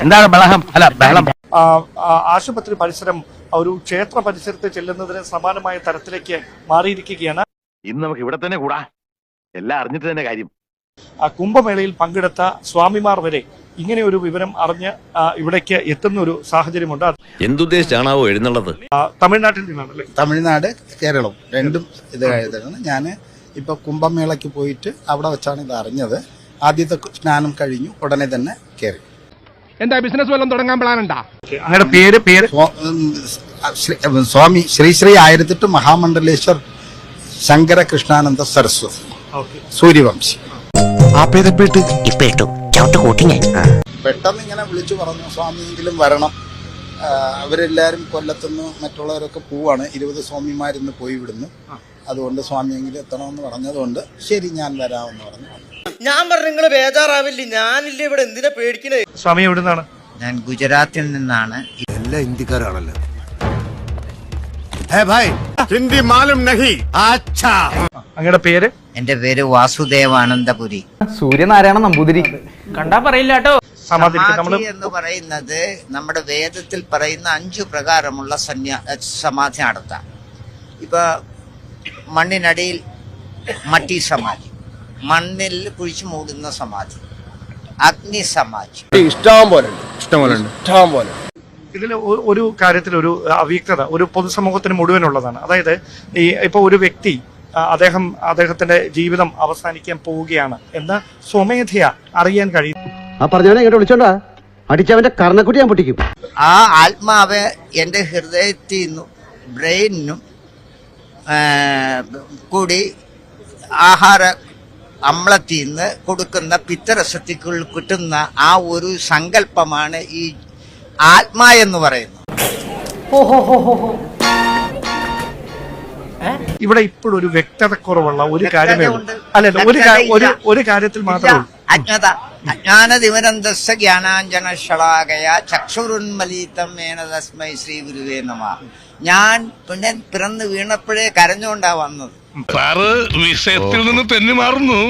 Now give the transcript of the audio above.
എന്താണ് ബഹളം? അല്ല ബഹളം. ആശുപത്രി പരിസരം ഒരു ക്ഷേത്ര പരിസരത്ത് ചെല്ലുന്നതിന് സമാനമായ തരത്തിലേക്ക് മാറിയിരിക്കുകയാണ്. ഇന്ന് നമുക്ക് ഇവിടെ തന്നെ കൂടാ, എല്ലാം അറിഞ്ഞിട്ട് തന്നെ കാര്യം. കുംഭമേളയിൽ പങ്കെടുത്ത സ്വാമിമാർ വരെ ഇങ്ങനെ ഒരു വിവരം അറിഞ്ഞ് ഇവിടേക്ക് എത്തുന്ന ഒരു സാഹചര്യമുണ്ട്. എന്തുദ്ദേശിച്ചാണാവോ എഴുന്നള്ളത്? തമിഴ്നാട്ടിൽ നിന്നാണല്ലേ? തമിഴ്നാട് കേരളം രണ്ടും ഇതായതാണ്. ഞാൻ ഇപ്പൊ കുംഭമേളയ്ക്ക് പോയിട്ട് അവിടെ വെച്ചാണ് ഇത് അറിഞ്ഞത്. ആദ്യത്തെ സ്നാനം കഴിഞ്ഞു, ഉടനെ തന്നെ കയറി. എന്താ ബിസിനസ് വല്ലതും തുടങ്ങാൻ പ്ലാനുണ്ടാ? അങ്ങനെ പേര് സ്വാമി ശ്രീ ശ്രീ 1008 മഹാമണ്ഡലേശ്വർ ശങ്കര കൃഷ്ണാനന്ദ സരസ്വതി സൂര്യവംശി. പെട്ടെന്ന് ഇങ്ങനെ വിളിച്ചു പറഞ്ഞു, സ്വാമിയെങ്കിലും വരണം. അവരെല്ലാരും കൊല്ലത്തുനിന്ന് മറ്റുള്ളവരൊക്കെ പോവാണ്. 20 സ്വാമിമാരിന്ന് പോയി വിടുന്നു. അതുകൊണ്ട് സ്വാമിയെങ്കിലും എത്തണമെന്ന് പറഞ്ഞതുകൊണ്ട് ശരി ഞാൻ വരാമെന്ന് പറഞ്ഞു. ഞാൻ പറഞ്ഞു നിങ്ങള് ബേജാറാവില്ലേ, ഞാനില്ലേ ഇവിടെ, എന്തിനാ പേടിക്കണേ? സ്വാമി എവിടെ നിന്നാണ്? ഞാൻ ഗുജറാത്തിൽ നിന്നാണ്. എല്ലാ ഇന്ത്യക്കാരാണല്ലോ. അങ്ങയുടെ പേര്? എന്റെ പേര് വാസുദേവാനന്ദപുരി. സൂര്യനാരായണ നമ്പൂതിരി. കണ്ടാ പറയില്ല കേട്ടോ. സമാധി എന്ന് പറയുന്നത് നമ്മുടെ വേദത്തിൽ പറയുന്ന 5 പ്രകാരമുള്ള സമാധി നടത്താം. ഇപ്പൊ മണ്ണിനടിയിൽ മട്ടി സമാധി, മണ്ണിൽ കുഴിച്ചു മൂടുന്ന സമാധി, അഗ്നി സമാധി, ഇഷ്ടം പോലെ. ഇതിൽ ഒരു കാര്യത്തിൽ ഒരു അവ്യക്തത ഒരു പൊതുസമൂഹത്തിന് മുഴുവനുള്ളതാണ്. അതായത് ഇപ്പൊ ഒരു വ്യക്തി അദ്ദേഹത്തിന്റെ ജീവിതം അവസാനിക്കാൻ പോവുകയാണ് എന്ന് സ്വമേധയാ അറിയാൻ കഴിയും. പറഞ്ഞവനെ ഇങ്ങോട്ട് വിളിച്ചോണ്ടാ അടിച്ചവന്റെ കർണക്കുട്ടി ഞാൻ പൊട്ടിക്കും. ആ ആത്മാവ് എന്റെ ഹൃദയത്തിൽ നിന്നും ബ്രെയിനും കൂടി ആഹാര അമ്ലത്തിൽ നിന്ന് കൊടുക്കുന്ന പിത്തരസത്തിൽ കിട്ടുന്ന ആ ഒരു സങ്കല്പമാണ് ഈ ആത്മാ എന്ന് പറയുന്നത്. ഇവിടെ ഇപ്പോഴൊരു വ്യക്തത കുറവുള്ള ഒരു കാര്യമേ ഉള്ളൂ. അല്ലല്ല, ഒരു കാര്യത്തിൽ മാത്രമേ അജ്ഞാനദിവനന്തസ്യ ജ്ഞാനാഞ്ജന ശലാകയ ചക്ഷുരുന്മലീതം മേന തസ്മൈ ശ്രീ ഗുരുവേ നമഃ. ഞാൻ പിന്നെ പിറന്നു വീണപ്പോഴേ കരഞ്ഞുകൊണ്ടാ വന്നത്. വിഷയത്തിൽ നിന്ന് തെന്നി മാറുന്നു.